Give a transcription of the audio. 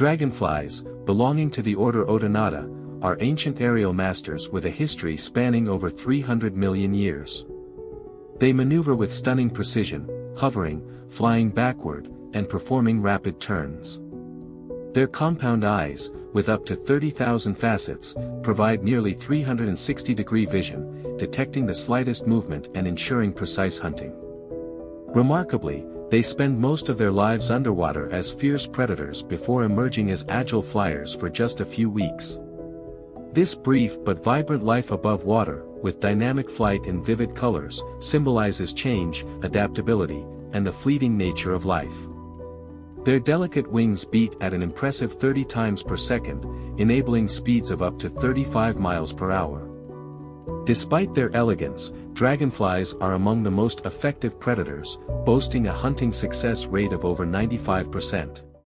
Dragonflies, belonging to the order Odonata, are ancient aerial masters with a history spanning over 300 million years. They maneuver with stunning precision, hovering, flying backward, and performing rapid turns. Their compound eyes, with up to 30,000 facets, provide nearly 360-degree vision, detecting the slightest movement and ensuring precise hunting. Remarkably, they spend most of their lives underwater as fierce predators before emerging as agile flyers for just a few weeks. This brief but vibrant life above water, with dynamic flight and vivid colors, symbolizes change, adaptability, and the fleeting nature of life. Their delicate wings beat at an impressive 30 times per second, enabling speeds of up to 35 miles per hour. Despite their elegance, dragonflies are among the most effective predators, boasting a hunting success rate of over 95%.